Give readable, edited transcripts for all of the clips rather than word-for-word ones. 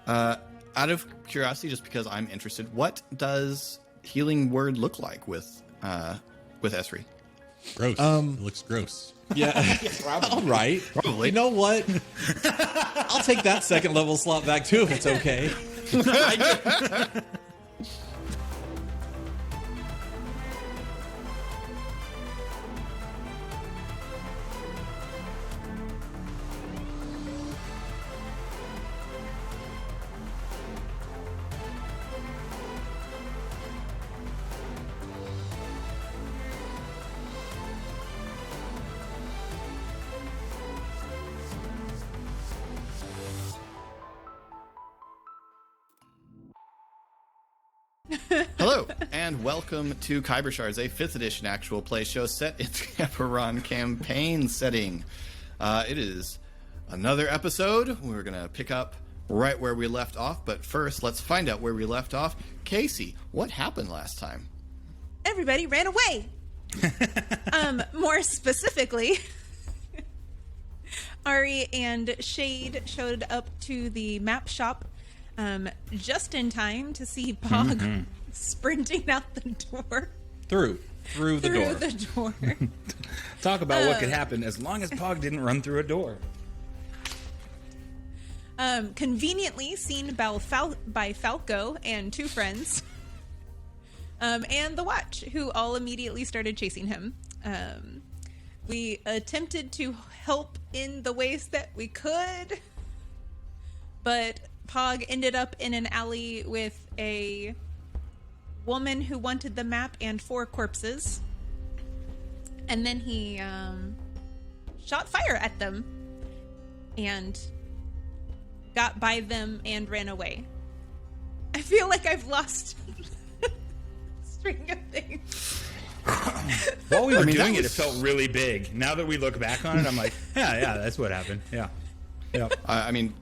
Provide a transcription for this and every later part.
Out of curiosity, just because I'm interested, what does healing word look like with Esri? Gross. It looks gross. Yeah. All right. Probably. You know what? I'll take that second level slot back too if it's okay. Hello, and welcome to Khyber Shards, a 5th edition actual play show set in the Eberron Campaign Setting. It is another episode. We're going to pick up right where we left off, but first, let's find out where we left off. Casey, what happened last time? Everybody ran away. More specifically, Ari and Shade showed up to the map shop just in time to see Pog sprinting out the door. Through the door. Talk about what could happen as long as Pog didn't run through a door. Conveniently seen by Falco and 2 friends, and the Watch, who all immediately started chasing him. We attempted to help in the ways that we could, but Pog ended up in an alley with a woman who wanted the map and 4 corpses. And then he shot fire at them and got by them and ran away. I feel like I've lost string of things. While we were doing it felt really big. Now that we look back on it, I'm like, yeah, that's what happened. Yeah. I mean,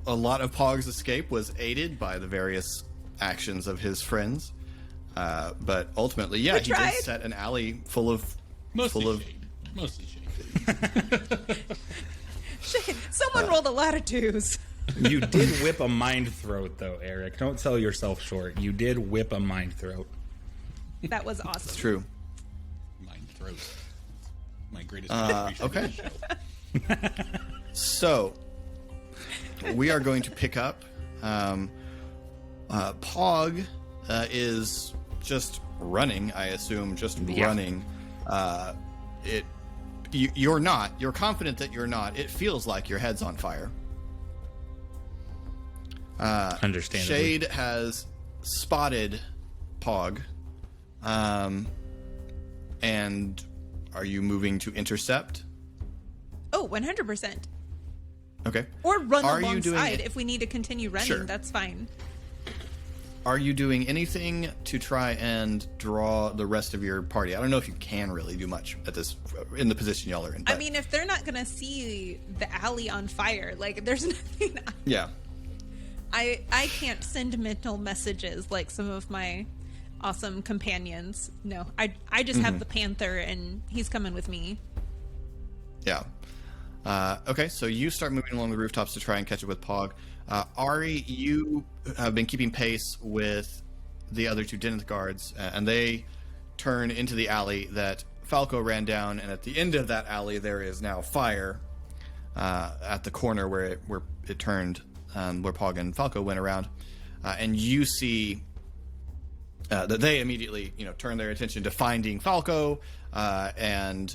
a lot of Pog's escape was aided by the various actions of his friends, but ultimately, he did set an alley full of Mostly shade. Shade. Someone rolled a lot of 2s. You did whip a mind throat, though, Eric. Don't sell yourself short. You did whip a mind throat. That was awesome. It's true. Mind throat. My greatest contribution okay. to the show. So, we are going to pick up. Pog is just running, I assume, running. You're not. You're confident that you're not. It feels like your head's on fire. Understandably. Shade has spotted Pog. And are you moving to intercept? Oh, 100%. Okay. Or run Are you alongside doing if we need to continue running. Sure. That's fine. Are you doing anything to try and draw the rest of your party? I don't know if you can really do much at this in the position y'all are in. But, I mean, if they're not gonna see the alley on fire, like there's nothing. Yeah. I can't send mental messages like some of my awesome companions. No, I just have the Panther and he's coming with me. Yeah. Okay, so you start moving along the rooftops to try and catch up with Pog. Ari, you have been keeping pace with the other 2 Deneth guards, and they turn into the alley that Falco ran down, and at the end of that alley there is now fire at the corner where it turned, where Pog and Falco went around. And you see that they immediately turn their attention to finding Falco, and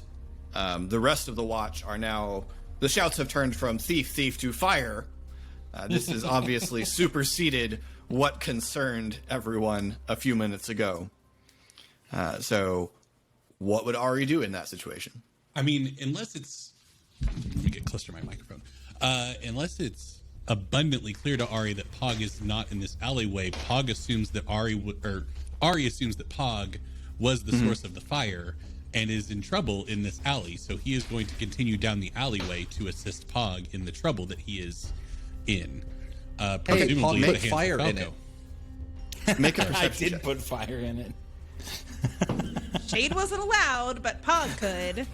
the rest of the Watch are now... The shouts have turned from thief to fire. This has obviously superseded what concerned everyone a few minutes ago. So what would Ari do in that situation? I mean, unless it's... Let me get closer to my microphone. Unless it's abundantly clear to Ari that Pog is not in this alleyway, Pog assumes that Ari assumes that Pog was the source of the fire and is in trouble in this alley. So he is going to continue down the alleyway to assist Pog in the trouble that he is in. Presumably Pog, with make the hands fire of in Falco. it. Make a I perception did check. put fire in it. Shade wasn't allowed, but Pog could.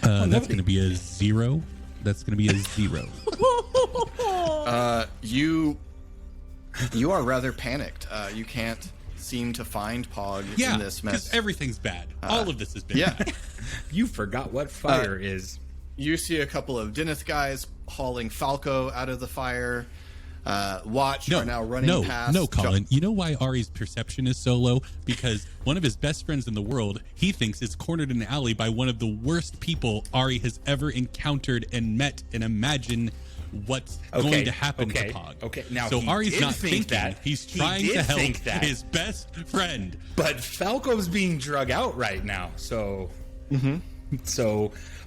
That's going to be a 0. That's going to be a 0. You are rather panicked. You can't seem to find Pog in this mess. Because everything's bad. All of this has been bad. You forgot what fire is. You see a couple of Dineth guys hauling Falco out of the fire. Watch are now running past. No, Colin. You know why Ari's perception is so low? Because one of his best friends in the world, he thinks is cornered in an alley by one of the worst people Ari has ever encountered and met, and imagine what's going to happen to Pog. Okay, now so he Ari's did not think thinking. that. He's He trying did to help think that. his best friend. But Falco's being drug out right now, so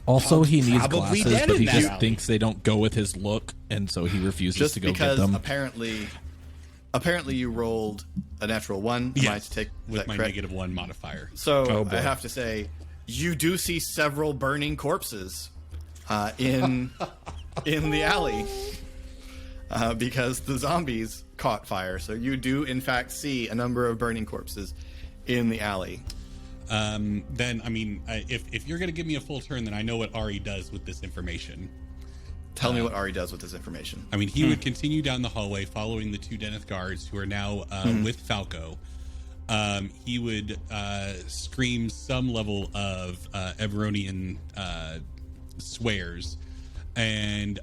Also, he needs probably glasses, dead but in he that just alley. thinks they don't go with his look, and so he refuses Just to go get because them. apparently you rolled a natural 1. Am I to take with that my correct? -1 modifier. So boy. I have to say, you do see several burning corpses in the alley because the zombies caught fire. So you do, in fact, see a number of burning corpses in the alley. Then, I mean, if you're going to give me a full turn, then I know what Ari does with this information. Tell me what Ari does with this information. I mean, he would continue down the hallway following the 2 Deneth guards who are now with Falco. He would scream some level of Eberronian swears, and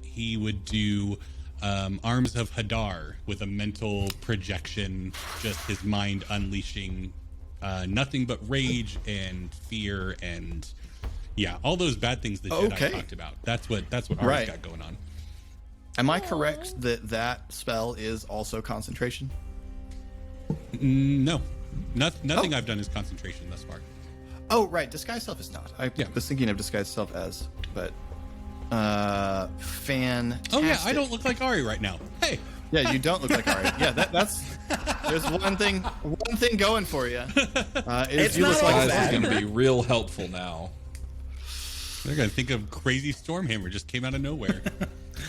he would do Arms of Hadar with a mental projection, just his mind unleashing nothing but rage and fear and all those bad things that Jedi talked about. That's what Ari's got going on. Am I correct that spell is also concentration? No, nothing I've done is concentration thus far. Oh, right. Disguise self is not. I was thinking of disguise self as, but fantastic. Oh yeah, I don't look like Ari right now. Hey. Yeah, you don't look like Ari. Yeah, that's there's one thing going for you. It's you not look all like This is that. going to be real helpful now. They're gonna think of Crazy Stormhammer just came out of nowhere.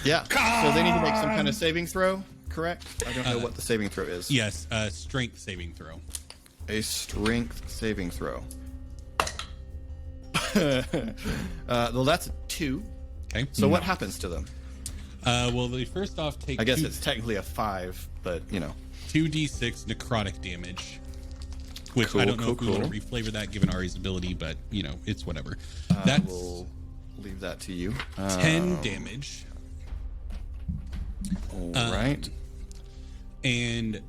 Yeah. So they need to make some kind of saving throw, correct? I don't know what the saving throw is. Yes, strength saving throw. A strength saving throw. Well, that's a 2. Okay. So what happens to them? Well, they first off take. I guess it's technically a 5, but you know. 2d6 necrotic damage. Which I don't know if we want to reflavor that given Ari's ability, but you know, it's whatever. That's We'll leave that to you. 10 damage. All right. And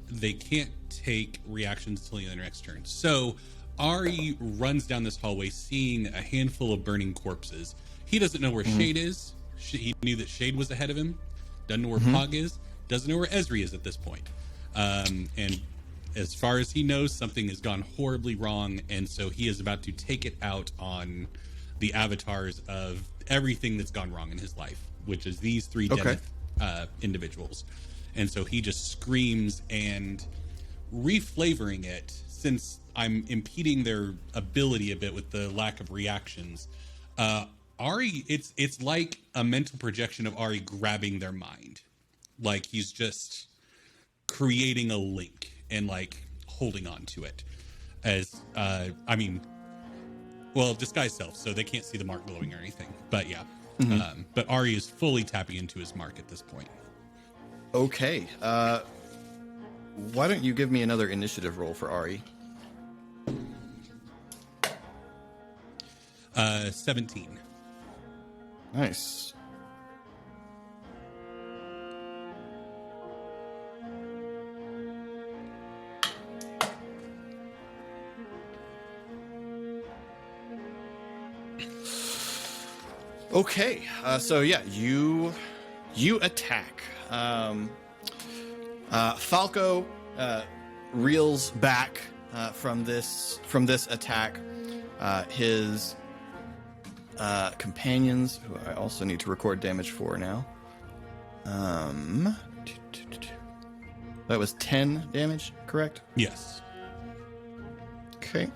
they can't take reactions until the end of their next turn. So Ari runs down this hallway seeing a handful of burning corpses. He doesn't know where Shade is. He knew that Shade was ahead of him. Doesn't know where Pog is. Doesn't know where Ezri is at this point. And as far as he knows, something has gone horribly wrong, and so he is about to take it out on the avatars of everything that's gone wrong in his life, which is these 3 Deneth individuals. And so he just screams, and reflavoring it, since I'm impeding their ability a bit with the lack of reactions, Ari, it's like a mental projection of Ari grabbing their mind. Like he's just creating a link and like holding on to it as disguise self, so they can't see the mark glowing or anything, but yeah. But Ari is fully tapping into his mark at this point. Okay. Why don't you give me another initiative roll for Ari? 17. Nice. Okay, so yeah, you attack. Falco reels back from this attack. His companions, who I also need to record damage for now. That was 10 damage, correct? Yes. Okay.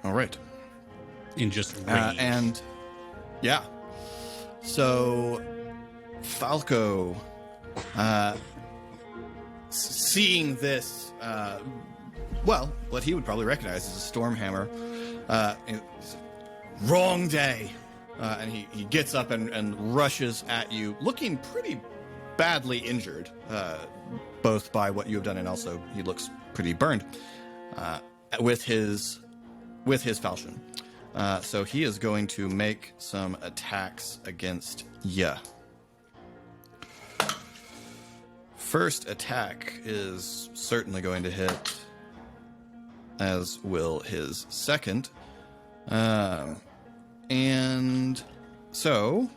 All right. In just rage. And yeah. So Falco, seeing this well, what he would probably recognize is a storm hammer. Wrong day. And he gets up and rushes at you, looking pretty badly injured, both by what you have done and also he looks pretty burned with his falchion. So he is going to make some attacks against ya. First attack is certainly going to hit, as will his second. And so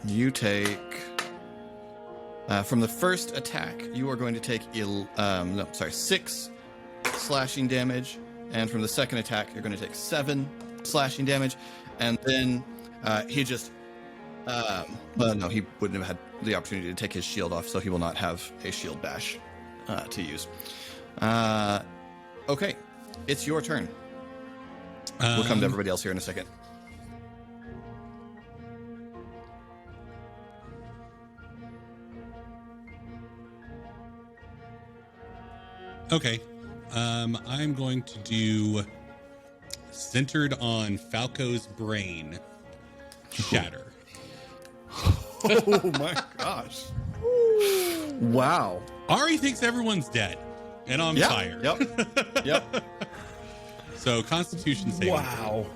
you take from the first attack, you are going to take 6 slashing damage, and from the second attack, you're going to take 7 slashing damage, and then he just no, he wouldn't have had the opportunity to take his shield off, so he will not have a shield bash to use. Okay, it's your turn. We'll come to everybody else here in a second. Okay. I'm going to do centered on Falco's brain. Shatter. Oh my gosh. Wow. Ari thinks everyone's dead, and I'm tired. Yep. So Constitution saving. Wow.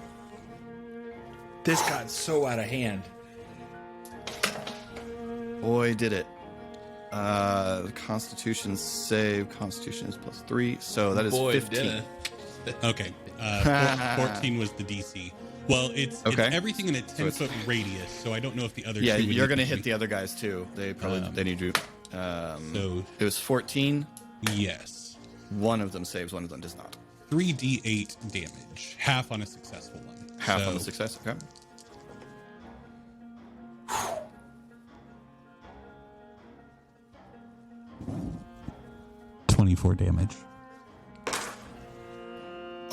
This got so out of hand. Boy, did it. The Constitution save. Constitution is +3, so that is 15. Okay. 14 was the DC. Well, it's everything in a 10-foot radius, so I don't know if the other two would you're going to hit the other guys too. They probably they need you. So it was 14. Yes. One of them saves, one of them does not. 3d8 damage, half on a successful one. Half on a success. Okay. 24 damage.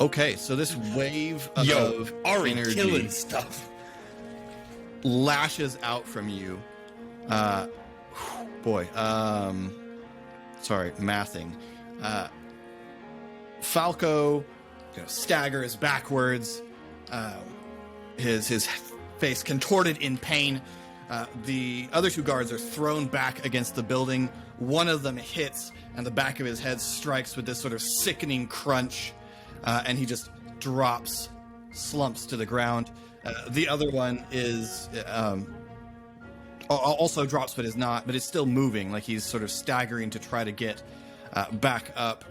Okay, so this wave of energy killing stuff lashes out from you. Sorry, mathing. Falco staggers backwards, his face contorted in pain. The other two guards are thrown back against the building. One of them hits, and the back of his head strikes with this sort of sickening crunch, and he just slumps to the ground. The other one is also drops, but is still moving, like he's sort of staggering to try to get back up,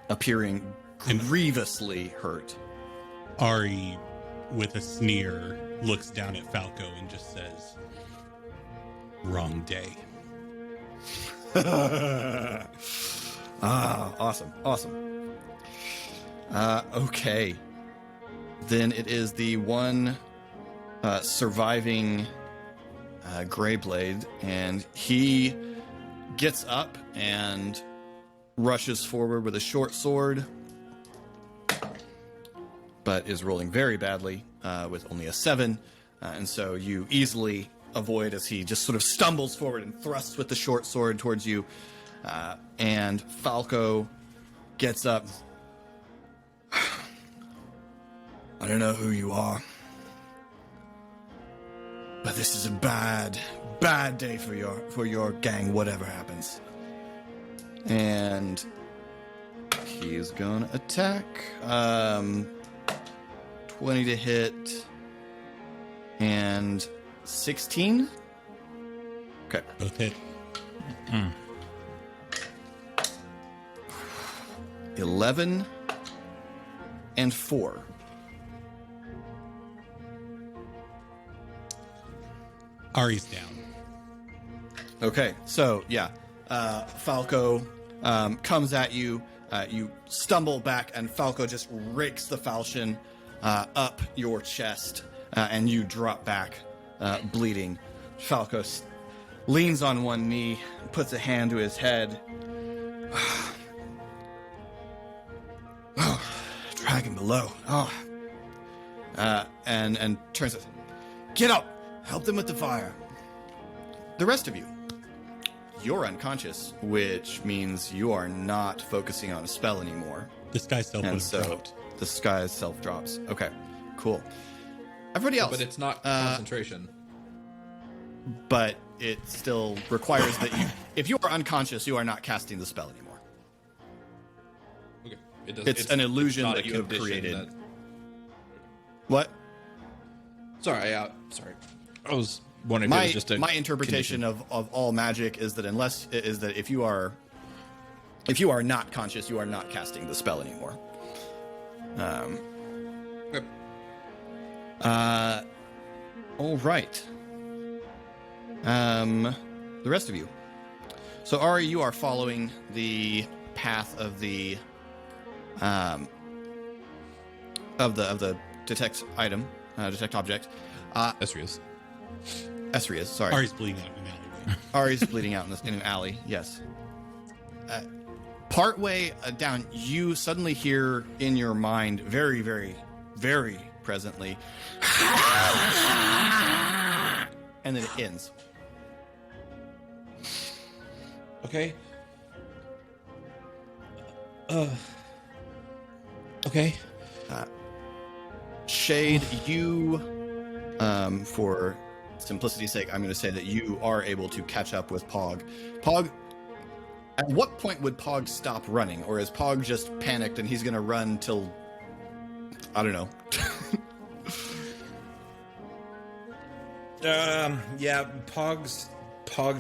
appearing grievously hurt. Ari, with a sneer, looks down at Falco and just says, "Wrong day." Awesome. Okay. Then it is the one surviving Greyblade, and he gets up and rushes forward with a short sword, but is rolling very badly with only a 7, and so you easily avoid as he just sort of stumbles forward and thrusts with the short sword towards you. And Falco gets up. I don't know who you are, but this is a bad day for your gang, whatever happens. And he's gonna attack. 20 to hit and 16. Okay. Both hit. 11 and 4. Ari's down. Okay, so Falco comes at you. You stumble back, and Falco just rakes the falchion up your chest, and you drop back, bleeding. Falco leans on one knee, puts a hand to his head. Dragon below. And turns it. Get up! Help them with the fire. The rest of you you're unconscious, which means you are not focusing on a spell anymore. This guy's self And was so dropped. the sky's self drops. Okay, cool. Everybody else. But it's not concentration. But it still requires that you, if you are unconscious, you are not casting the spell anymore. Okay. It's an illusion not that a you have condition created. that- What? Sorry, sorry. I was wondering if it was just a my interpretation condition. of all magic is that if you are not conscious, you are not casting the spell anymore. Yep. All right. The rest of you. So Ari, you are following the path of the detect item, detect object. Esrius. Esrius, sorry. Ari's bleeding out in an alleyway. Ari's bleeding out in an alley. Yes. Partway down, you suddenly hear in your mind, very, very, very presently, and then it ends. Okay. Okay. Shade, you, for simplicity's sake, I'm going to say that you are able to catch up with Pog. Pog, at what point would Pog stop running? Or is Pog just panicked and he's going to run till, I don't know. Yeah, Pog's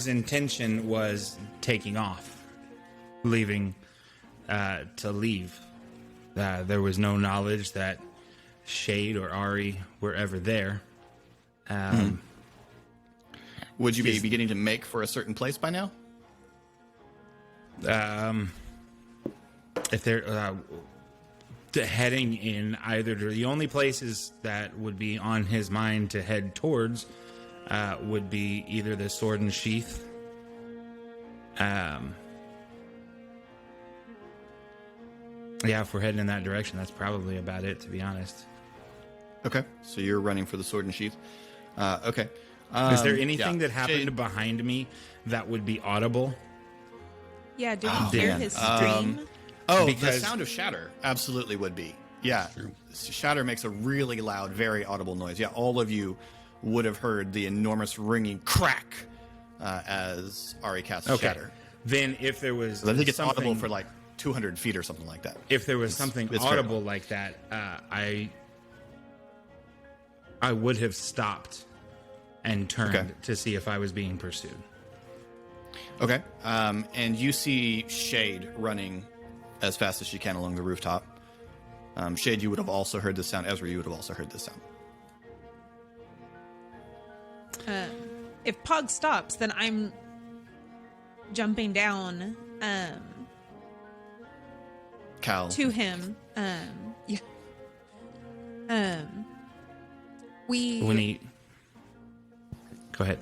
intention was taking off, leaving, to leave. There was no knowledge that Shade or Ari were ever there. Would you be beginning to make for a certain place by now? If they're heading in either, the only places that would be on his mind to head towards would be either the sword and sheath. Yeah, if we're heading in that direction, that's probably about it, to be honest. Okay, so you're running for the sword and sheath. Okay. Is there anything yeah. that happened Shade- behind me that would be audible? Yeah, did we hear man. his scream? Oh, the Because- sound of shatter absolutely would be. Yeah, shatter makes a really loud, very audible noise. Yeah, all of you would have heard the enormous ringing crack as Ari casts shatter. Then if there was I think it's something, audible for like 200 feet or something like that. if there was something it's audible like that, I would have stopped and turned Okay. to see if I was being pursued. Okay, and you see Shade running as fast as she can along the rooftop. Shade, you would have also heard this sound. Ezra, you would have also heard this sound. If Pog stops, then I'm jumping down Cal. to him. Yeah. When he, go ahead.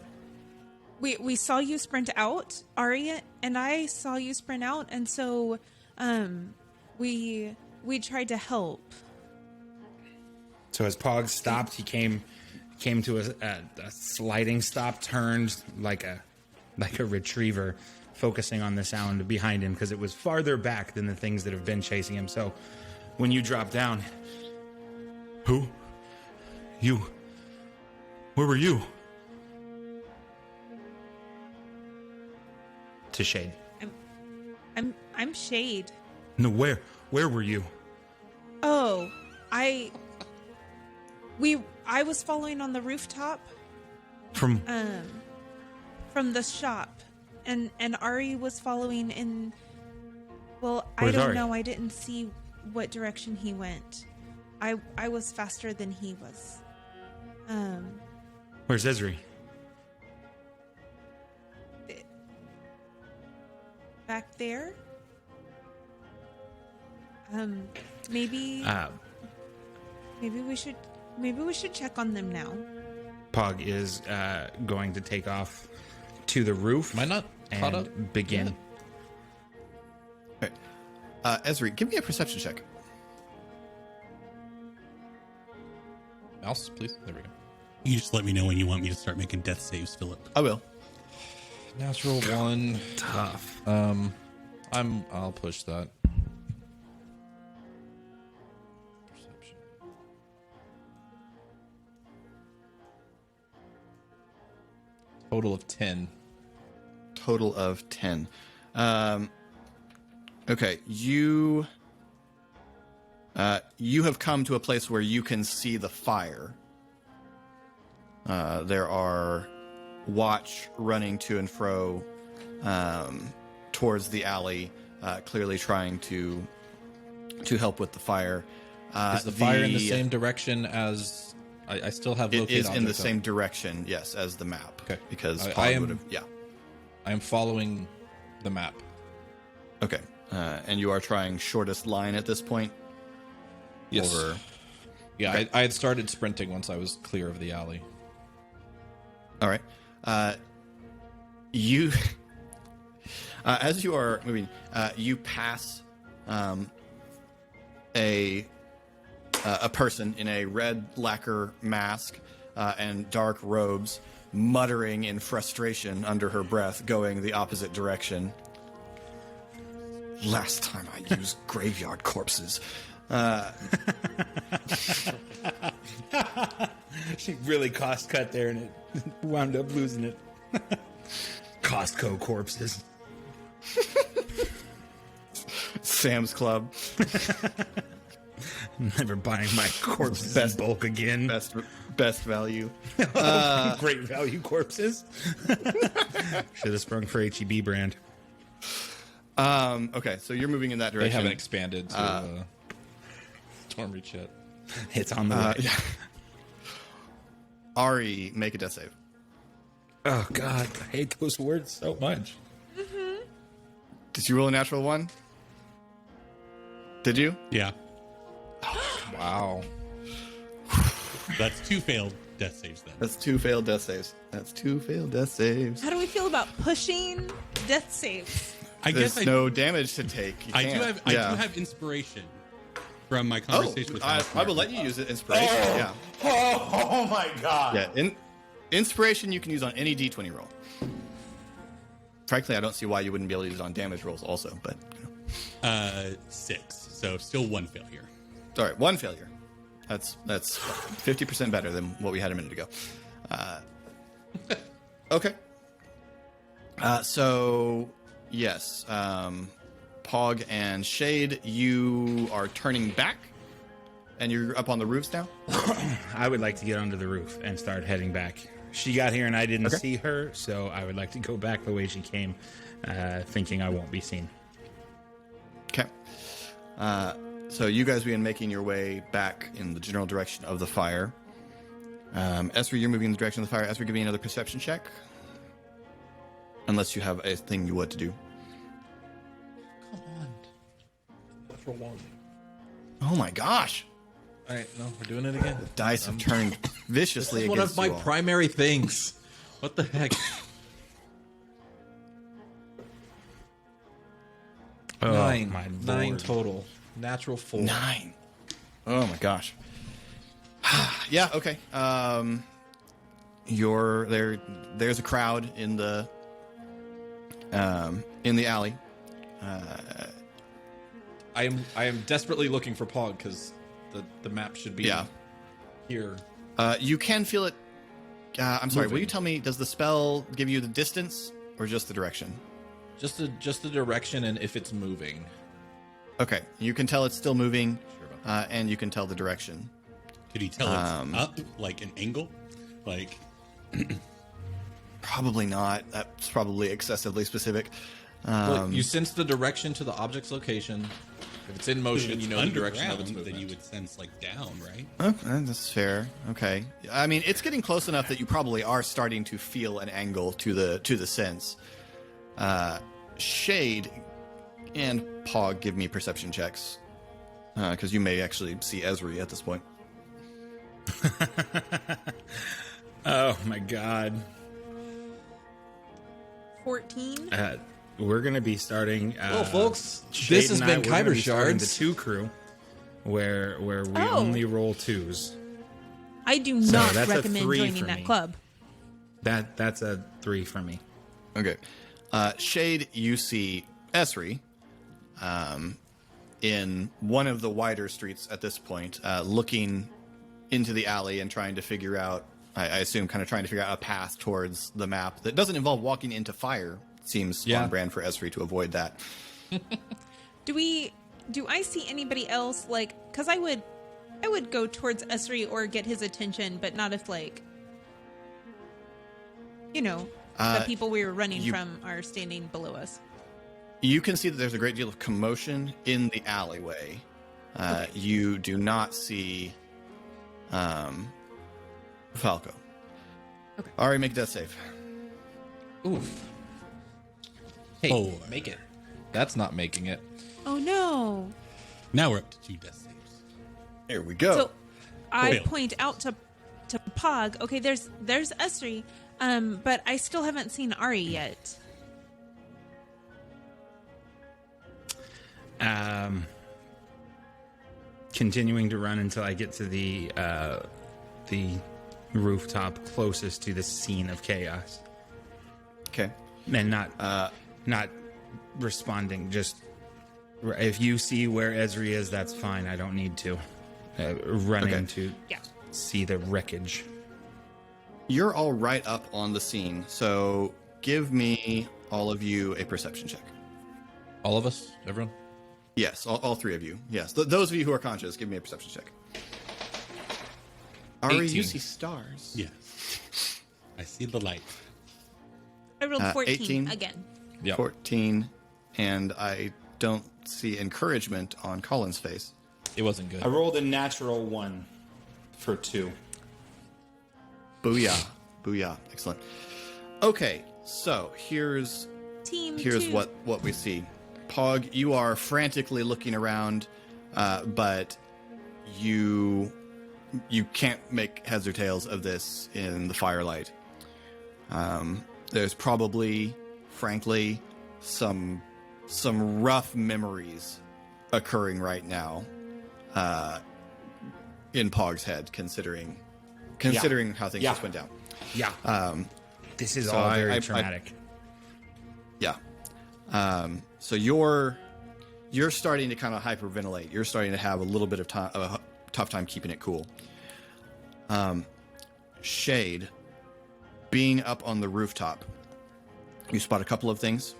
We saw you sprint out, Ari, and I saw you sprint out, and so we tried to help. So as Pog stopped, he came to a sliding stop, turned like a retriever, focusing on the sound behind him because it was farther back than the things that have been chasing him. So when you drop down, who? You? Where were you? To Shade. I'm Shade. No, where were you? Oh, I was following on the rooftop From from the shop, and Ari was following in. Well, I Where's don't Ari? know. I didn't see what direction he went. I was faster than he was. Where's Esri? Back there. Maybe we should check on them now. Pog is going to take off to the roof. Am I not caught and up? begin. Okay. Ezri, give me a perception check. Mouse, please. There we go. You just let me know when you want me to start making death saves, Philip. I will. Natural 1. Tough. I'll push that. Perception. Total of 10. Total of 10. Okay, you have come to a place where you can see the fire. There are watch running to and fro towards the alley, clearly trying to help with the fire. Is the fire in the same direction as... I still have It locate is in the object same direction, yes, as the map. Okay. Because I Pog am- would have... Yeah. I am following the map. Okay. And you are trying shortest line at this point? Yes. Or... Yeah, Okay. I had started sprinting once I was clear of the alley. All right. You, as you are moving, you pass a person in a red lacquer mask and dark robes, muttering in frustration under her breath, going the opposite direction. Last time I used graveyard corpses. She really cost cut there, and it wound up losing it. Costco corpses. Sam's Club. Never buying my corpses in bulk again. Best value. Great value corpses. Should have sprung for HEB brand. Okay, so you're moving in that They direction. haven't expanded to Storm Reach yet. It's on the way. Yeah. Ari, make a death save. Oh God, I hate those words so much. Did you roll a natural 1? Did you? Yeah. Wow. That's 2 failed death saves then. That's 2 failed death saves. How do we feel about pushing death saves? I There's guess no damage to take. You I do can't. have inspiration from my conversation with I Hal. will let you use it. Inspiration. Yeah. Oh my God. Yeah. Inspiration you can use on any D20 roll. Frankly, I don't see why you wouldn't be able to use it on damage rolls also, but... You know. 6, so still 1 failure. All right, 1 failure. That's 50% better than what we had a minute ago. Okay. So, yes. Pog and Shade, you are turning back, and you're up on the roofs now? I would like to get onto the roof and start heading back. She got here and I didn't Okay. see her, so I would like to go back the way she came, thinking I won't be seen. Okay. So you guys begin making your way back in the general direction of the fire. Esri, you're moving in the direction of the fire. Esri, give me another perception check. Unless you have a thing you want to do. Come on. Natural 1. Oh my gosh. All right, no, we're doing it again. Dice have turned viciously This is one against of my you all. primary things. What the heck? Oh, Nine. my 9 lord. total. Natural 4. 9. Oh my gosh. Yeah, okay. You're there. There's a crowd in the alley. I am desperately looking for Pog because the map should be here. You can feel it. I'm sorry. Will Moving. you tell me? Does the spell give you the distance or just the direction? Just the direction and if it's moving. Okay, you can tell it's still moving, Sure about and you can tell the direction. Could he tell it's up, like an angle? Like, Probably not. That's probably excessively specific. Look, you sense the direction to the object's location. If it's in motion, if you it's know the direction of its underground, movement. then you would sense like down, right? Okay, that's fair. Okay, I mean it's getting close enough that you probably are starting to feel an angle to the sense. Shade and Pog, give me perception checks because you may actually see Esri at this point. Oh my God. 14. We're gonna be starting. Well, folks, Shade this has and I, been we're gonna Khyber be starting Shards. The 2 crew, where we Oh. only roll 2s. I do So not that's a recommend 3 joining for that me. club. That's a 3 for me. Okay. Shade, you see Esri in one of the wider streets at this point, looking into the alley and trying to figure out, I assume, kind of trying to figure out a path towards the map that doesn't involve walking into fire. Seems on brand for Esri to avoid that. Do I see anybody else, like, because I would go towards Esri or get his attention, but not if, like, you know, the people we were running from are standing below us. You can see that there's a great deal of commotion in the alleyway. Okay. You do not see Falco. Okay. Ari, make a death save. Oof. Hey, make it. That's not making it. Oh, no. Now we're up to 2 death saves. There we go. So I point out to Pog, okay, there's Esri, but I still haven't seen Ari yet. Continuing to run until I get to the rooftop closest to the scene of chaos. Okay. And not responding. Just if you see where Esri is, that's fine. I don't need to running to see the wreckage. You're all right up on the scene, so give me, all of you, a perception check. All of us? Everyone? Yes, all 3 of you. Yes, those of you who are conscious, give me a perception check. Ari, 18. you see stars. Yes. I see the light. I rolled 14 18, again. Yep. 14, and I don't see encouragement on Colin's face. It wasn't good. I rolled a natural 1 for 2. Booyah. Booyah. Excellent. Okay, so here's Team here's 2. what we see. Pog, you are frantically looking around, but you can't make heads or tails of this in the firelight. There's probably, frankly, some rough memories occurring right now in Pog's head, considering how things just went down. Yeah. This is so all very traumatic. Yeah. So you're starting to kind of hyperventilate. You're starting to have a little bit of a tough time keeping it cool. Shade, being up on the rooftop, you spot a couple of things.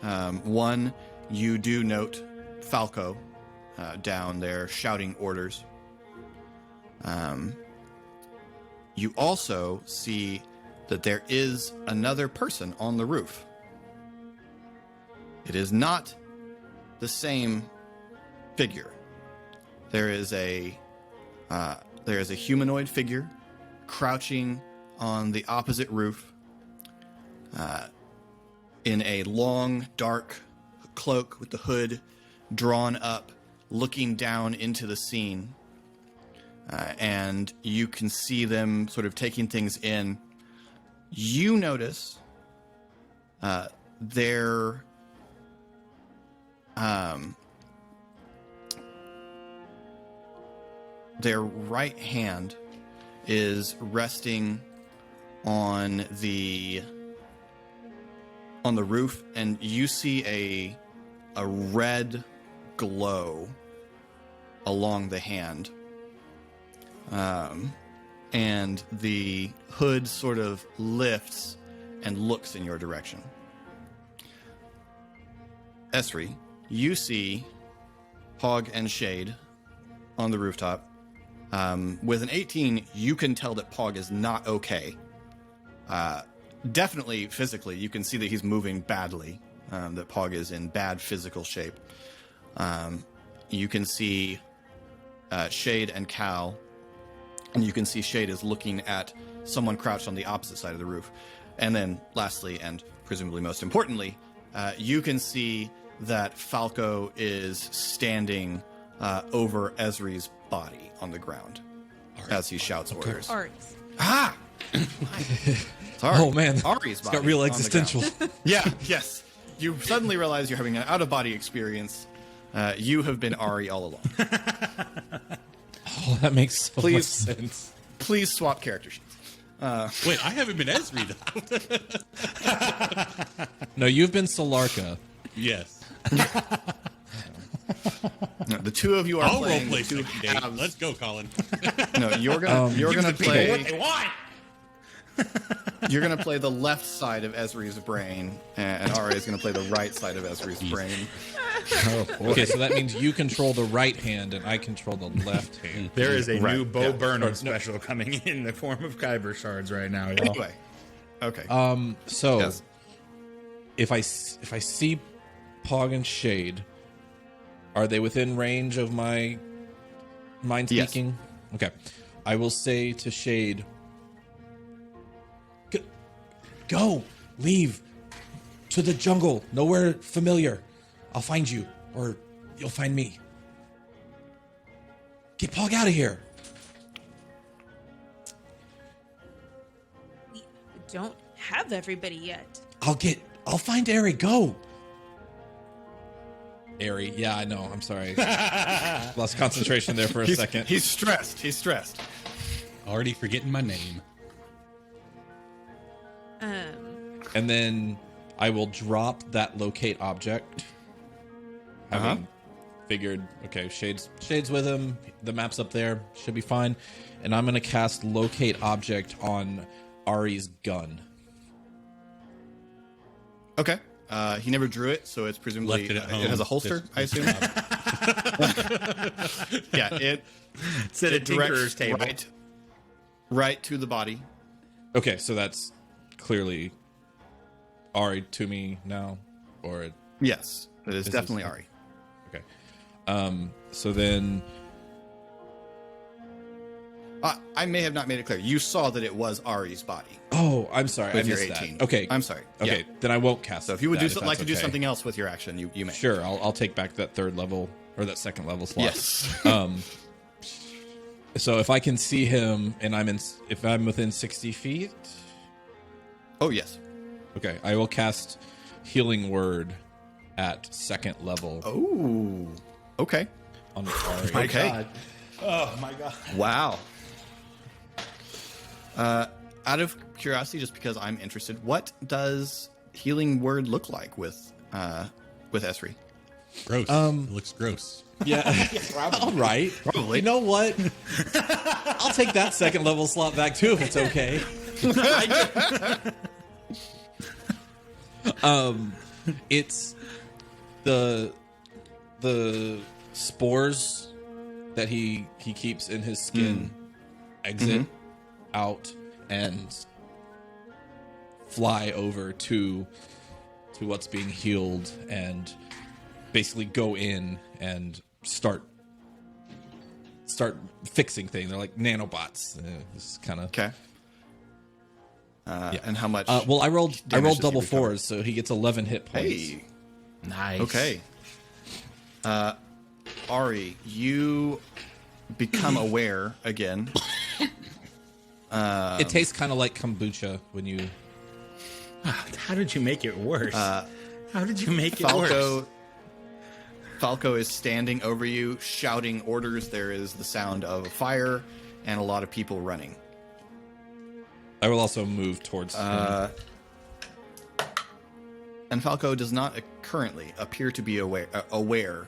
One, you do note Falco down there shouting orders. You also see that there is another person on the roof. It is not the same figure. There is a humanoid figure crouching on the opposite roof in a long, dark cloak with the hood drawn up, looking down into the scene. And you can see them sort of taking things in. You notice their right hand is resting on the roof, and you see a red glow along the hand. And the hood sort of lifts and looks in your direction. Esri, you see Pog and Shade on the rooftop. With an 18, you can tell that Pog is not okay. Definitely physically, you can see that he's moving badly, that Pog is in bad physical shape. You can see Shade and Cal, and you can see Shade is looking at someone crouched on the opposite side of the roof. And then lastly, and presumably most importantly, you can see that Falco is standing over Esri's body on the ground as he shouts orders. Ari's. Ah! Sorry. Oh, man. Ari's body. It's got real on the existential. ground. Yeah, yes. You suddenly realize you're having an out-of-body experience. You have been Ari all along. Oh, that makes so much Please. sense. Please swap character sheets. Wait, I haven't been Esri though. No, you've been Solarka. Yes. No, the two of you are I'll playing. roleplay the two second date. halves. Let's go, Colin. No, you're gonna play. What they want. You're gonna play the left side of Esri's brain, and Ari is gonna play the right side of Esri's brain. Okay, so that means you control the right hand and I control the left hand. There is a new Bo yeah. Burnham special coming in the form of Khyber shards right now. Y'all. Anyway, okay. So Yes. if I see Pog and Shade, are they within range of my mind Yes. speaking? Okay. I will say to Shade, go, leave to the jungle, nowhere familiar. I'll find you, or you'll find me. Get Pog out of here. We don't have everybody yet. I'll find Ari. Go. Ari, yeah, I know. I'm sorry. Lost concentration there for a second. He's stressed. He's stressed. Already forgetting my name. And then I will drop that locate object. Having figured, okay, Shade's with him. The map's up there. Should be fine. And I'm going to cast locate object on Ari's gun. Okay. He never drew it, so it's presumably Left it at home. it has a holster, I assume. Yeah, it Sit at Tinkerer's directs table. right to the body. Okay, so that's clearly Ari to me now, or Yes, it is This definitely is- Ari. okay. So then I may have not made it clear. You saw that it was Ari's body. oh, I'm sorry, I With your missed 18. that. Okay, I'm sorry. Okay, Yeah. then I won't cast. So if you would that, like that's to do okay. something else with your action, you may. Sure, I'll take back that third level or that second level slot. Yes. So if I can see him and if I'm within 60 feet, Oh yes. okay, I will cast Healing Word at second level Oh. Okay. on Ari. Okay. God. Oh my god. Wow. Out of curiosity, just because I'm interested, what does healing word look like with Esri? Gross. It looks gross. Yeah, all right. Probably. You know what? I'll take that second level slot back too if it's okay. It's the spores that he keeps in his skin exit out and fly over to what's being healed and basically go in and start fixing things. They're like nanobots. This is kind of Okay. And how much? well, I rolled damage does he double recover? fours, so he gets 11 hit points. Hey. Nice. Okay. Ari, you become aware again. It tastes kind of like kombucha when you. How did you make it worse? How did you make it worse? Falco is standing over you, shouting orders. There is the sound of a fire and a lot of people running. I will also move towards him. And Falco does not currently appear to be aware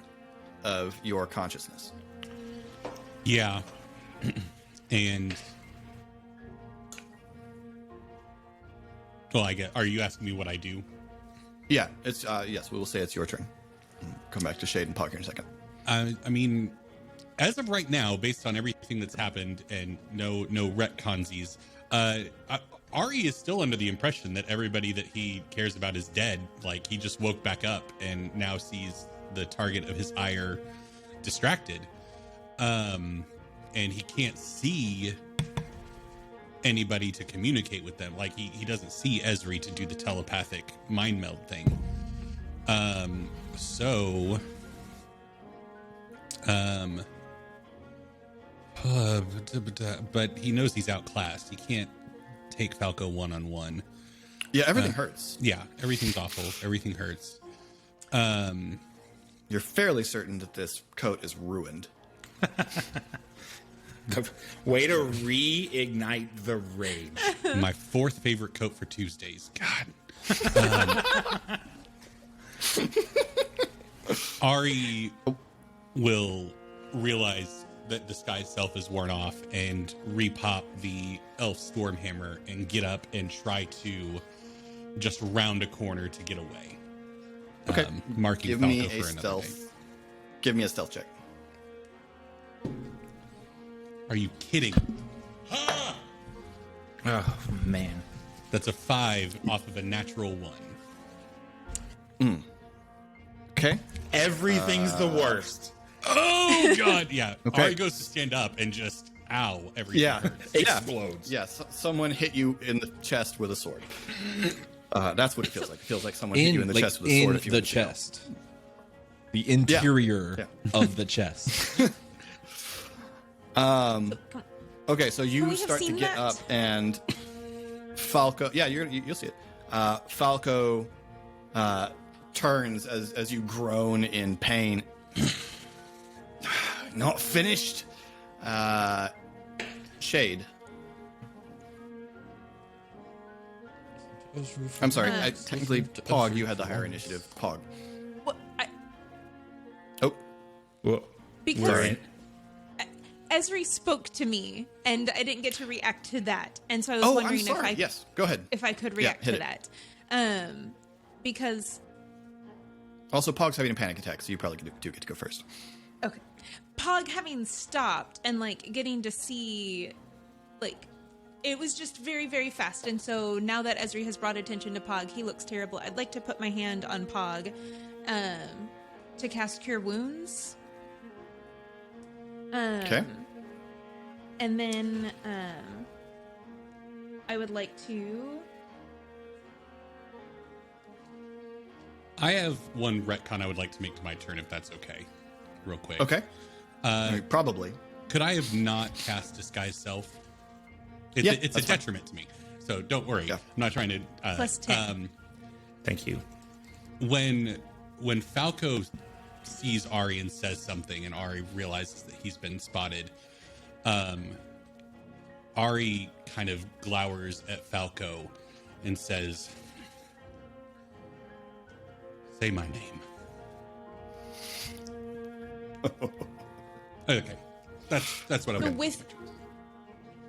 of your consciousness. Yeah. And well, are you asking me what I do? Yeah, it's yes. We will say it's your turn. Come back to Shade and Pog here in a second. I mean, as of right now, based on everything that's happened and no retconsies, Ari is still under the impression that everybody that he cares about is dead. Like, he just woke back up and now sees the target of his ire distracted. And he can't see anybody to communicate with them. Like, he doesn't see Esri to do the telepathic mind meld thing. But he knows he's outclassed. He can't take Falco one-on-one. Yeah, everything hurts. Yeah, everything's awful. Everything hurts. You're fairly certain that this coat is ruined. Way to reignite the rage. My fourth favorite coat for Tuesdays. God. Ari will realize that Disguise Self is worn off and repop the Elf Stormhammer and get up and try to just round a corner to get away. Okay. Marking Give Falco me a for another stealth. day. Give me a stealth check. Are you kidding? Oh, man. That's a 5 off of a natural 1. Okay. Everything's the worst. Oh, God. Yeah. Okay. Ari goes to stand up and just, ow, everything. Yeah. Explodes. Yeah. Someone hit you in the chest with a sword. That's what it feels like. It feels like someone hit you in the chest with a sword. In a few the minutes ago. chest. The interior Yeah. of the chest. Okay, so Can you we have start to seen get that? up, and Falco. Yeah, you'll see it. Falco turns as you groan in pain. Not finished. Shade. I'm sorry. Technically, Pog, you had the higher initiative. Pog. Well, Oh, Well, because right. Esri spoke to me, and I didn't get to react to that, and so I was I'm wondering sorry. Yes, go ahead. if I could Yeah, react hit to it. that, because Also, Pog's having a panic attack, so you probably do get to go first. okay, Pog having stopped and like getting to see, like, it was just very, very fast, and so now that Esri has brought attention to Pog, he looks terrible. I'd like to put my hand on Pog, to cast Cure Wounds. Okay. And then I would like to. I have one retcon I would like to make to my turn, if that's okay. Real quick. Okay. Probably. Could I have not cast Disguise Self? It's, Yeah, it's a that's fine. detriment to me. So don't worry. Yeah. I'm not trying to... Plus 10. Thank you. When Falco sees Ari and says something, and Ari realizes that he's been spotted, Ari kind of glowers at Falco and says, "Say my name." Okay, that's what I'm. So Okay.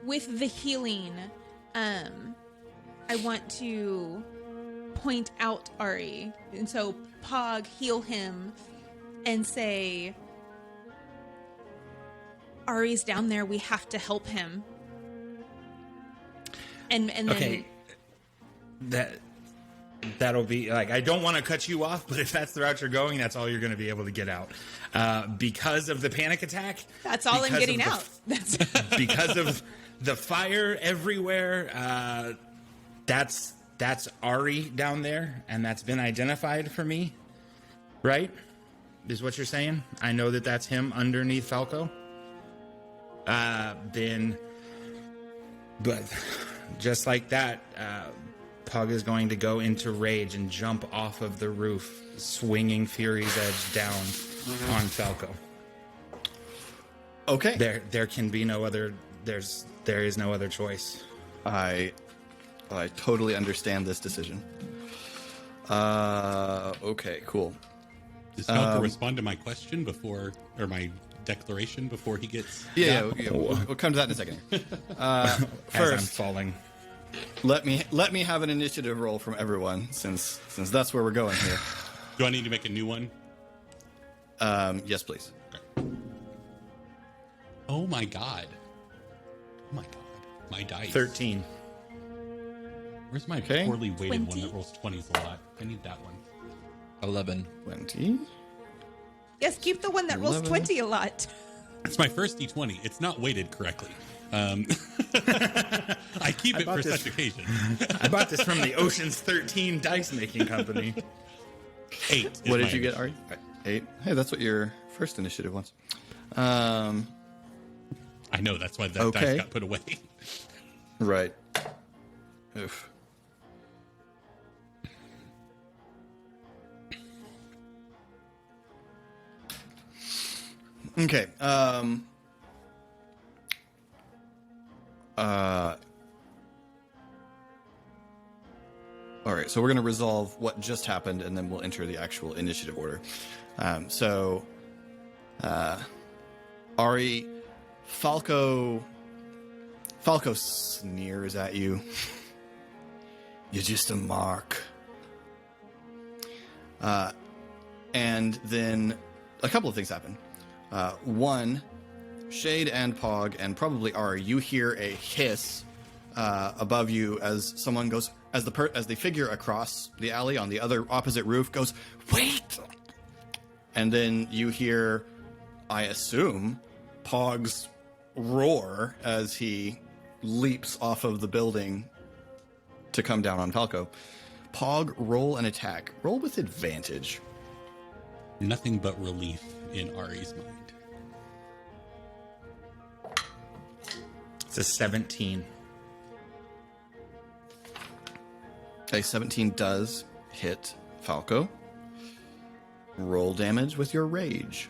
with the healing, I want to point out Ari, and so Pog heal him and say, "Ari's down there. We have to help him." And then Okay. That'll be like, I don't want to cut you off, but if that's the route you're going, that's all you're going to be able to get out. Because of the panic attack. that's all I'm because getting of the- out. That's because of the fire everywhere. That's Ari down there, and that's been identified for me, right? Is what you're saying? I know that that's him underneath Falco. But just like that, Pug is going to go into rage and jump off of the roof, swinging Fury's Edge down on Falco. Okay. There can be no other. There is no other choice. I totally understand this decision. Okay, cool. Does Falco respond to my question before, or my declaration before he gets? Yeah, we'll come to that in a second. As I'm First, falling. let me have an initiative roll from everyone, since that's where we're going here. Do I need to make a new one? Yes, please. Oh my god! Oh my god! My dice. 13. Where's my Okay. poorly weighted 20? one that rolls 20s a lot? I need that one. 11. 20. yes, keep the one that rolls 11. 20 a lot. It's my first D20. It's not weighted correctly. I keep it bought for this- such occasions. I bought this from the Ocean's 13 dice making company. 8. is What my did you get, Ari? 8. Hey, that's what your first initiative was. I know, that's why that Okay. dice got put away. Right. Oof. Okay. All right, so we're going to resolve what just happened, and then we'll enter the actual initiative order. Ari, Falco sneers at you. You're just a mark. And then a couple of things happen. One, Shade and Pog, and probably Ari, you hear a hiss above you as someone goes, as the figure across the alley on the other opposite roof goes, "Wait!" And then you hear, I assume, Pog's roar as he leaps off of the building to come down on Falco. Pog, roll an attack. Roll with advantage. Nothing but relief in Ari's mind. It's a 17. A 17 does hit Falco. Roll damage with your rage.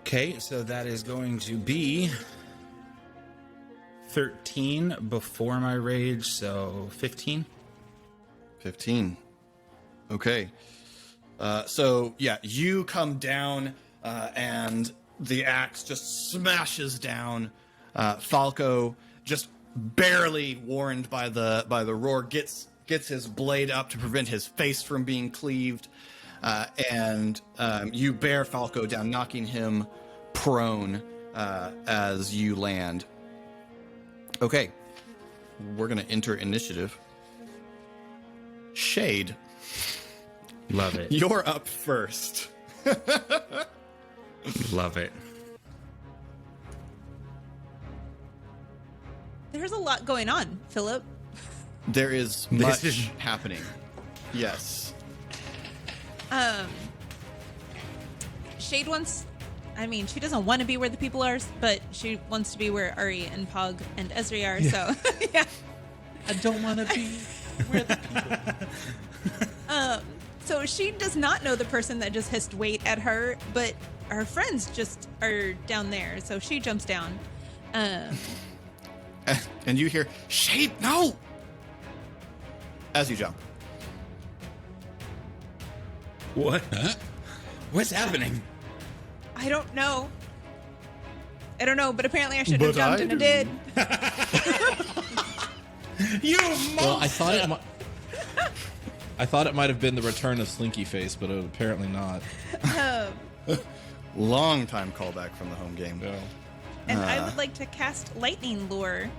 Okay, so that is going to be 13 before my rage, so 15. 15. Okay. So, yeah, you come down and the axe just smashes down. Falco, just barely warned by the roar, gets his blade up to prevent his face from being cleaved. And you bear Falco down, knocking him prone as you land. Okay. We're going to enter initiative. Shade. Love it. You're up first. Love it. There's a lot going on, Philip. There is much happening. Yes. Shade wants... I mean, she doesn't want to be where the people are, but she wants to be where Ari and Pog and Esri are, so... yeah. I don't want to be where the people. So she does not know the person that just hissed wait at her, but her friends just are down there, so she jumps down. And you hear, "Shade, no!" as you jump. What? Huh? What's happening? I don't know, but apparently I should have But I jumped, and I do. did. You Well, I thought it might have been the return of Slinky Face, but apparently not. Long time callback from the home game. Yeah. And I would like to cast Lightning Lure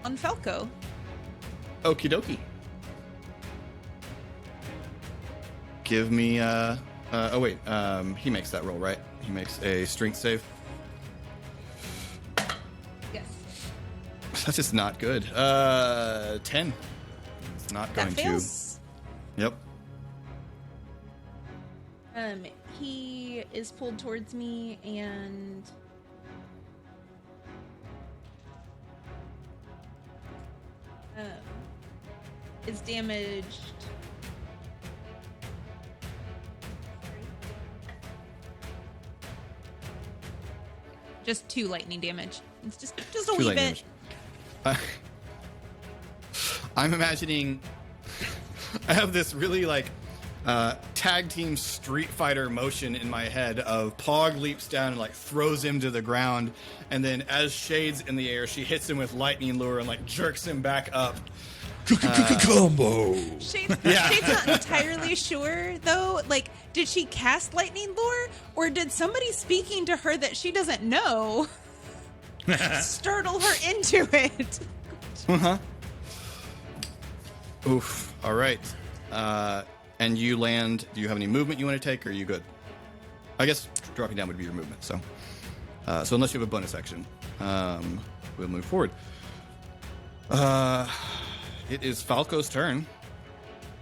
on Falco. Okie dokie. Give me, oh wait, he makes that roll, right? He makes a strength save. Yes. That's just not good. 10. It's not going That fails. Yep. He is pulled towards me and is damaged. Just 2 lightning damage. It's just a 2 wee lightning bit. damage. I'm imagining I have this really like tag team Street Fighter motion in my head of Pog leaps down and like throws him to the ground, and then as Shade's in the air, she hits him with lightning lure and like jerks him back up. Combo. Shade's not entirely sure though. Like, did she cast lightning lure, or did somebody speaking to her that she doesn't know startle her into it? Oof. All right. And you land. Do you have any movement you want to take, or are you good? I guess dropping down would be your movement. So unless you have a bonus action, we'll move forward. It is Falco's turn.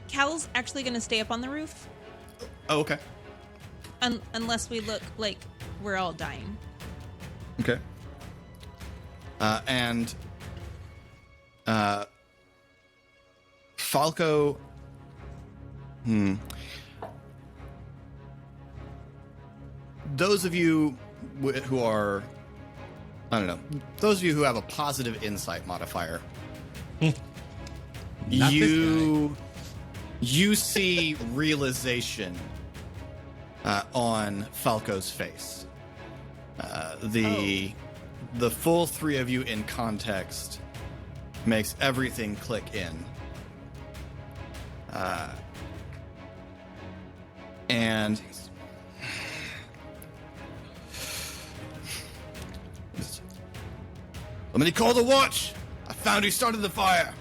Cal's actually going to stay up on the roof, Oh, okay. unless we look like we're all dying. Okay. And Falco. Those of you who are I don't know. Those of you who have a positive insight modifier, Not you see realization on Falco's face. The full three of you in context makes everything click in. And somebody call the watch! I found who started the fire!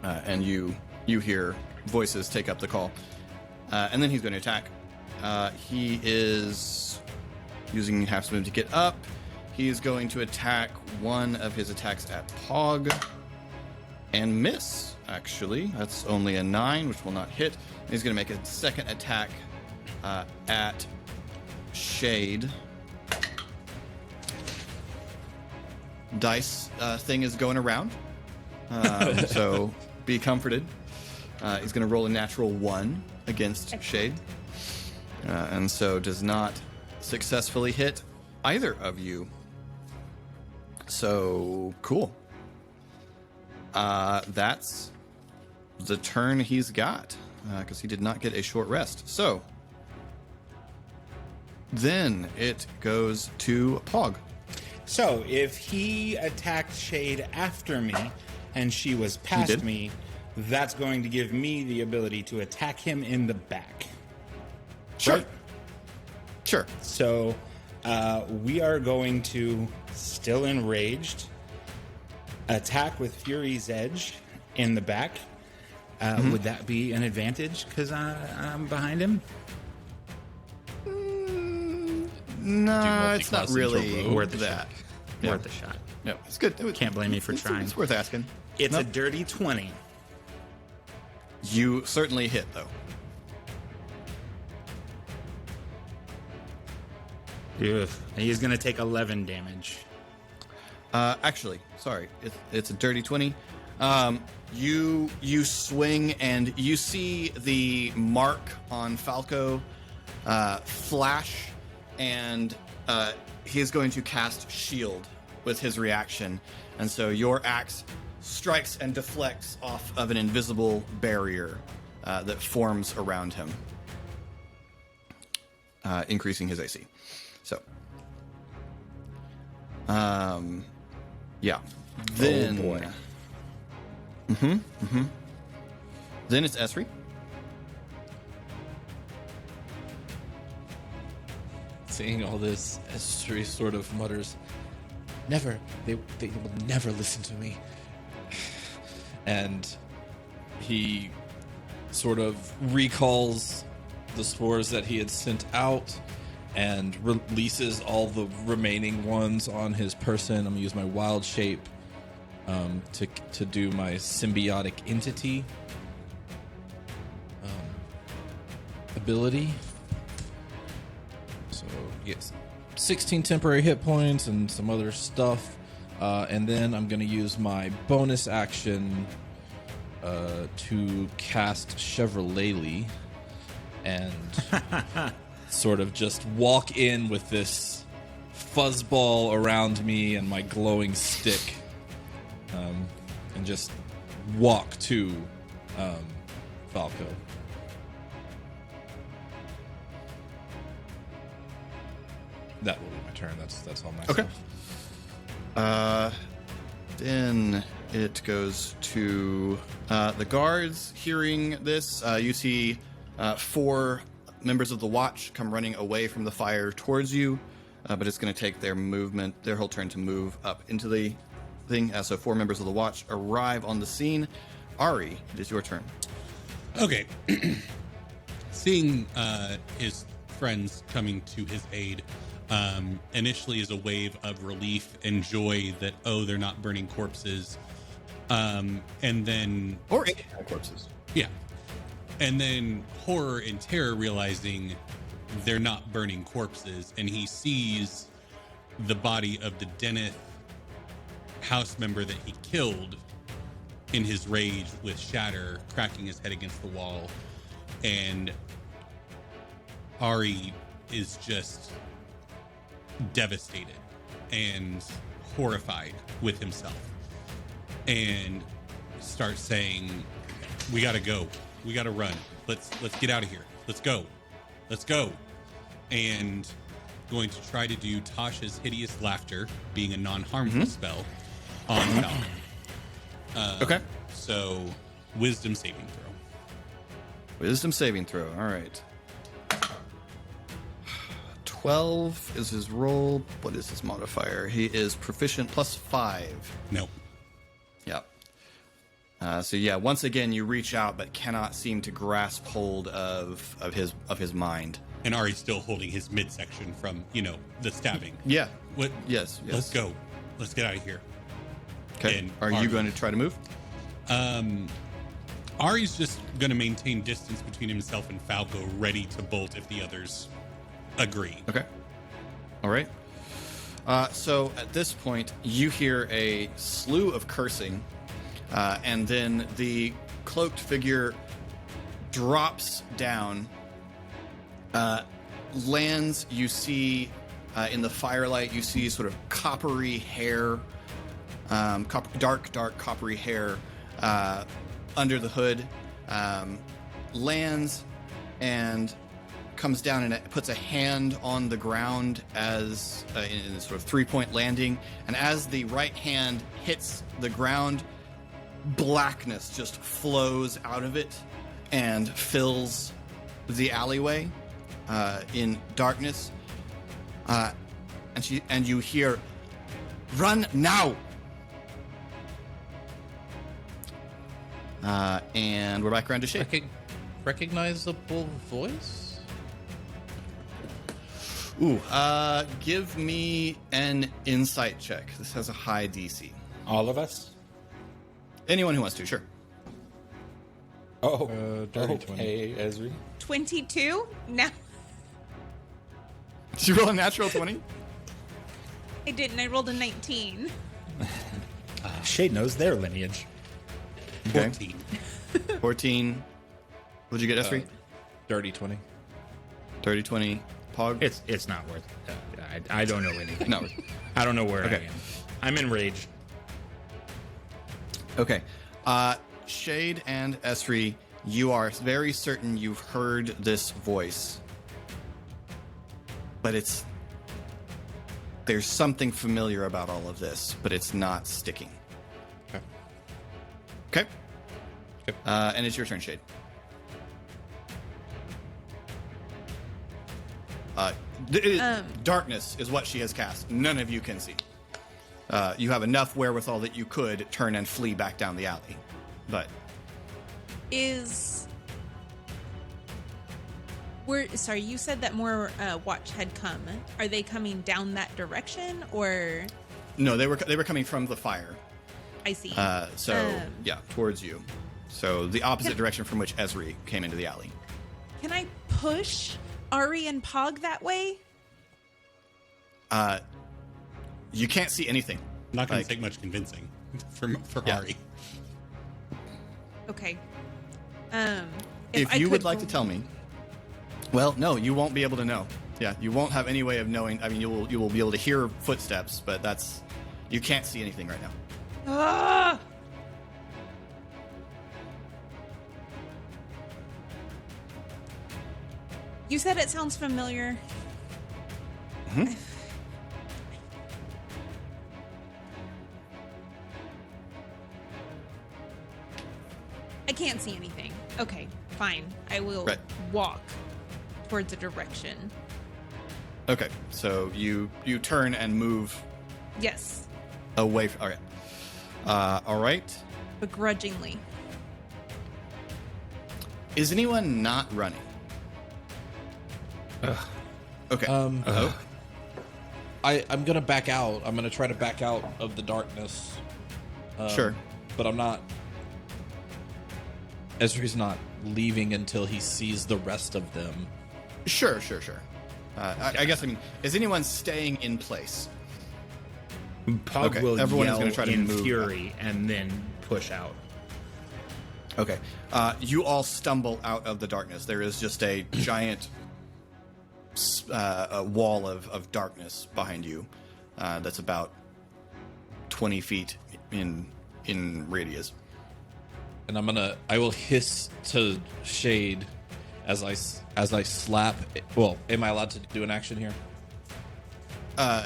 And you hear voices take up the call. And then he's going to attack. He is using half move to get up. He's going to attack one of his attacks at Pog. And miss, actually. That's only a 9, which will not hit. And he's going to make a second attack at Shade. Dice thing is going around. So be comforted. He's going to roll a natural 1 against Shade. And so does not successfully hit either of you. So, cool. That's the turn he's got, because he did not get a short rest. So, then it goes to Pog. So, if he attacked Shade after me and she was past me, that's going to give me the ability to attack him in the back. Sure. Right? Sure. So, we are going to, still enraged, attack with Fury's Edge in the back. Would that be an advantage because I'm behind him? No, it's not really Worth the that. shot. Yeah. Worth the shot. No, it's good. Can't blame me for trying. It's worth asking. It's No. a dirty 20. You certainly hit, though. Ugh. He's going to take 11 damage. Actually, sorry, it's a dirty 20. You swing and you see the mark on Falco flash, and he's going to cast Shield with his reaction, and so your axe strikes and deflects off of an invisible barrier that forms around him, increasing his AC. So, yeah. Then, oh boy. Then it's Esri. Seeing all this, Esri sort of mutters, "Never, they will never listen to me." And he sort of recalls the spores that he had sent out and releases all the remaining ones on his person. I'm gonna use my wild shape to do my symbiotic entity ability. So yes, 16 temporary hit points and some other stuff, and then I'm gonna use my bonus action to cast Chevrolet and sort of just walk in with this fuzzball around me and my glowing stick, and just walk to Falco. That will be my turn. That's all my Okay. stuff. Then it goes to the guards. Hearing this, you see 4 members of the watch come running away from the fire towards you, but it's going to take their whole turn to move up into the thing. So 4 members of the watch arrive on the scene. Ari, it is your turn. Okay. Seeing his friends coming to his aid initially is a wave of relief and joy that, oh, they're not burning corpses. And then... Or 8 corpses. Yeah. And then horror and terror realizing they're not burning corpses, and he sees the body of the Deneth house member that he killed in his rage with Shatter, cracking his head against the wall. And Ari is just devastated and horrified with himself, and starts saying, "We gotta go. We gotta run. Let's get out of here. Let's go. Let's go." And going to try to do Tasha's hideous laughter, being a non-harmful spell, on Falco. Okay. So, wisdom saving throw. Wisdom saving throw. All right. 12 is his roll. What is his modifier? He is proficient +5. No. Yep. So yeah, once again you reach out but cannot seem to grasp hold of his mind. And Ari's still holding his midsection from, the stabbing. Yeah. What? Yes. Let's go. Let's get out of here. Okay. And Are you going to try to move? Ari's just going to maintain distance between himself and Falco, ready to bolt if the others agree. Okay. All right. So at this point, you hear a slew of cursing, and then the cloaked figure drops down, lands. You see in the firelight, you see sort of coppery hair, dark coppery hair under the hood, lands and comes down and it puts a hand on the ground as in a sort of 3-point landing, and as the right hand hits the ground, blackness just flows out of it and fills the alleyway in darkness, and you hear, "Run now!" And we're back around to Shade. Recognizable voice? Ooh, give me an insight check. This has a high DC. All of us? Anyone who wants to, sure. Oh, dirty okay, Ezri. 22? Now Did you roll a natural 20? I didn't. I rolled a 19. Shade knows their lineage. Okay. 14. 14. What'd you get, S3? Dirty 20. 30, 20. Pog? It's not worth it. I don't know anything. No. I don't know where Okay. I am. I'm enraged. Okay. Shade and Esri, you are very certain you've heard this voice. But there's something familiar about all of this, but it's not sticking. Okay. Okay? Okay. And it's your turn, Shade. Darkness is what she has cast. None of you can see. You have enough wherewithal that you could turn and flee back down the alley. But Sorry, you said that more watch had come. Are they coming down that direction, or? no, they were coming from the fire. I see. Yeah, towards you. So the opposite direction from which Esri came into the alley. Can I push Ari and Pog that way? You can't see anything. Not going Like- to take much convincing for Yeah. Ari. Okay. If I you could would like to tell me, well, no, you won't be able to know. Yeah, you won't have any way of knowing. I mean, you will be able to hear footsteps, but you can't see anything right now. Ah! You said it sounds familiar. I can't see anything. Okay, fine. I will Right. walk towards a direction. Okay, so you turn and move Yes, away. All right. All right. begrudgingly. Is anyone not running? Okay. Oh. I'm gonna back out. I'm gonna try to back out of the darkness. Sure. But I'm not. Ezri's not leaving until he sees the rest of them. Sure. I guess, I mean, is anyone staying in place? Pog Okay, will everyone is yell gonna try to in move. fury and then push out. Okay. You all stumble out of the darkness. There is just a giant a wall of darkness behind you that's about 20 feet in radius. And I will hiss to Shade as I slap. Well, am I allowed to do an action here?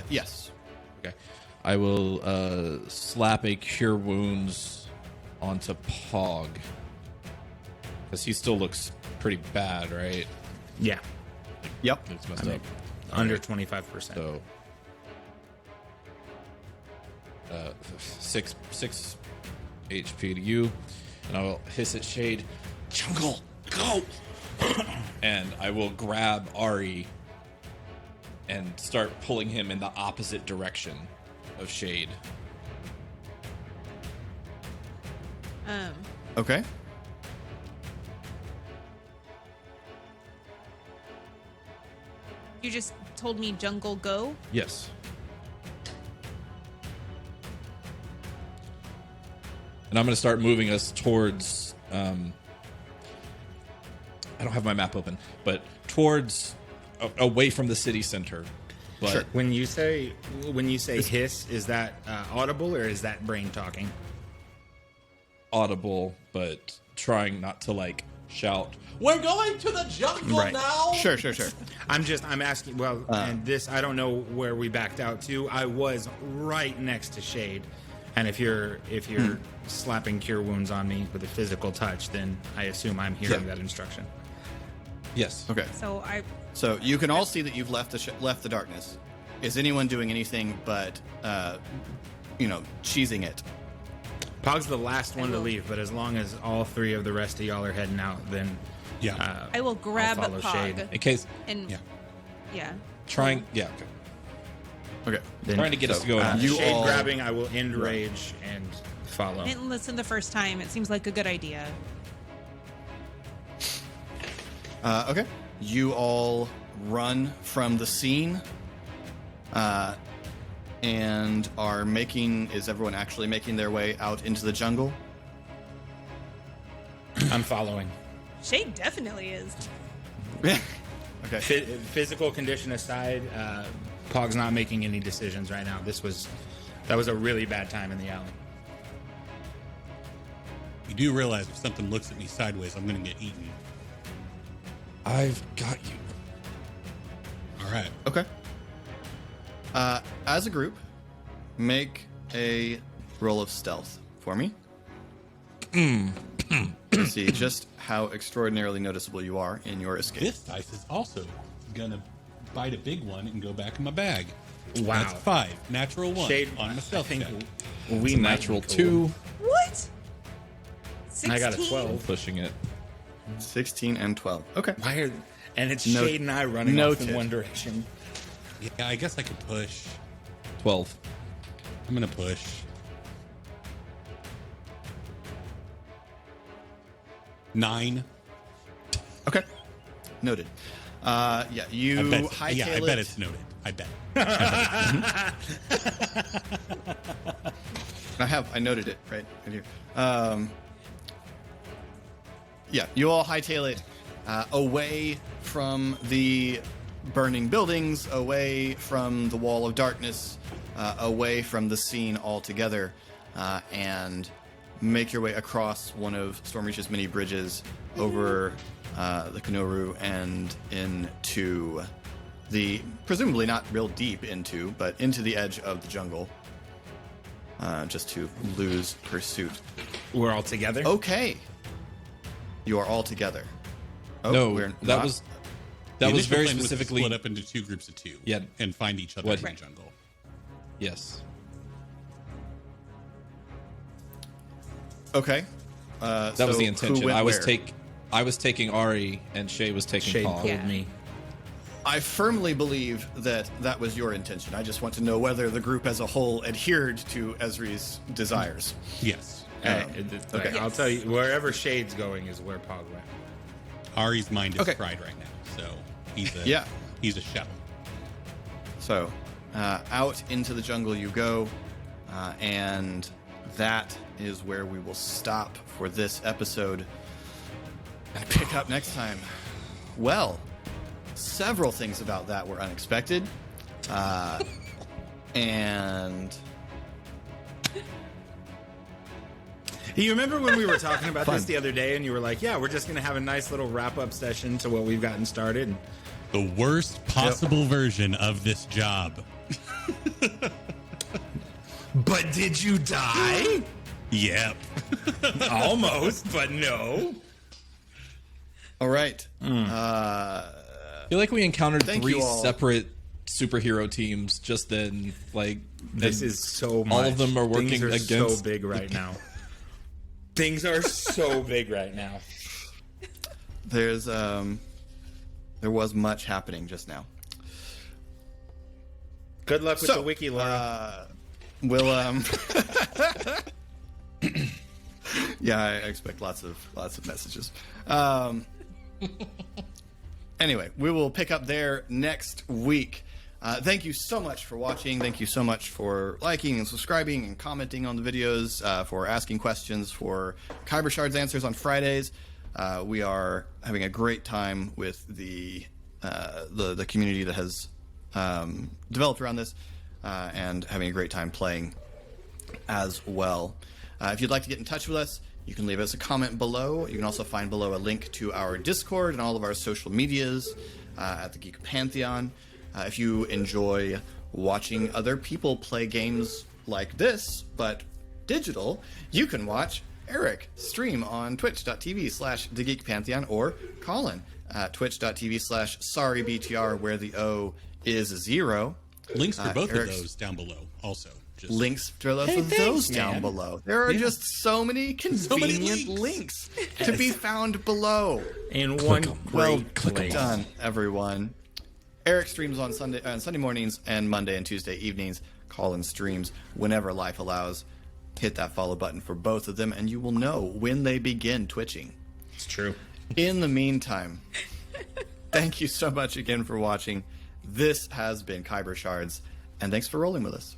Yes. Okay. I will slap a Cure Wounds onto Pog. Because he still looks pretty bad, right? Yeah. Yep. Looks messed up. Under 25%. So, 6 HP to you, and I will hiss at Shade. Jungle, go! And I will grab Ari and start pulling him in the opposite direction of Shade. Okay. You just told me jungle go. Yes. And I'm going to start moving us towards. I don't have my map open, but towards away from the city center. But Sure. When you say hiss, is that audible or is that brain talking? audible, but trying not to like shout, "We're going to the jungle Right. now!" Sure. I'm asking. Well, and this I don't know where we backed out to. I was right next to Shade, and if you're slapping Cure Wounds on me with a physical touch, then I assume I'm hearing that instruction. Yes. Okay. So you can all see that you've left the darkness. Is anyone doing anything but, cheesing it? Pog's the last one to leave, but as long as all three of the rest of y'all are heading out, then Yeah. I will grab I'll follow Pog. Shade. In case And Yeah. trying, yeah, okay. Okay. Then, Trying to get us to go on. you Shade all- grabbing, I will end rage and follow. didn't listen the first time. It seems like a good idea. Okay. You all run from the scene, and are making. Is everyone actually making their way out into the jungle? I'm following. Shade definitely is. Okay. Physical condition aside, Pog's not making any decisions right now. That was a really bad time in the alley. You do realize if something looks at me sideways, I'm going to get eaten. I've got you. All right. Okay. As a group, make a roll of stealth for me. To see just how extraordinarily noticeable you are in your escape. This dice is also going to bite a big one and go back in my bag. Wow. That's 5. Natural 1 Shade, on my I stealth think check. we It's a might natural be cool. 2. What? 16? I got a 12. Pushing it. 16 and 12. Okay. And it's No- Shade and I running off in noted. one direction. Yeah, I guess I could push. 12. I'm going to push. Nine. Okay. Noted. You I bet. hightail Yeah, I it. bet it's noted. I bet. I noted it right here. You all hightail it away from the burning buildings, away from the wall of darkness, away from the scene altogether, and make your way across one of Stormreach's many bridges over the Kanoru and into the, presumably not real deep into, but into the edge of the jungle, just to lose pursuit. We're all together. Okay. You are all together. Oh, No, we're that not? was The initial very plan was to specifically. split up into 2 groups of 2. Yeah. And find each other What- in the Right. jungle. Yes. Okay. That was the intention. I was where? taking Ari and Shay was taking Shade Paul. pulled Yeah. me. I firmly believe that was your intention. I just want to know whether the group as a whole adhered to Ezri's desires. Yes. Okay. I'll tell you, wherever Shade's going is where Pog went. Ari's mind is Okay. fried right now, so he's a Yeah. he's a shell. So, out into the jungle you go, and that is where we will stop for this episode. And pick up next time. Well, several things about that were unexpected. And You remember when we were talking about this the other day, and you were like, "Yeah, we're just gonna have a nice little wrap-up session to what we've gotten started." And The worst possible version of this job. but did you die? Yep. Almost, but no. all right. I feel like we encountered Thank 3 you all. separate superhero teams just then. Like This and is so much. all of them are working Things are against. so big right now. Things are so big right now. There's there was much happening just now. Good luck with So, the wiki, Laura. We'll yeah, I expect lots of messages. Anyway, we will pick up there next week. Thank you so much for watching. Thank you so much for liking and subscribing and commenting on the videos, for asking questions, for Khyber Shards Answers on Fridays. We are having a great time with the community that has developed around this, and having a great time playing as well. If you'd like to get in touch with us, you can leave us a comment below. You can also find below a link to our Discord and all of our social medias at the Geek Pantheon. If you enjoy watching other people play games like this, but digital, you can watch Eric stream on twitch.tv/thegeekpantheon or Colin at twitch.tv/sorrybtr, where the O is 0. Links for both Eric's- of those down below also. Just Links for those, thanks, down man. below. There are just so many convenient links. links to be found below. In one Well great place. done, everyone. Eric streams on Sunday mornings and Monday and Tuesday evenings. Colin streams whenever life allows. Hit that follow button for both of them, and you will know when they begin twitching. It's true. In the meantime, thank you so much again for watching. This has been Khyber Shards, and thanks for rolling with us.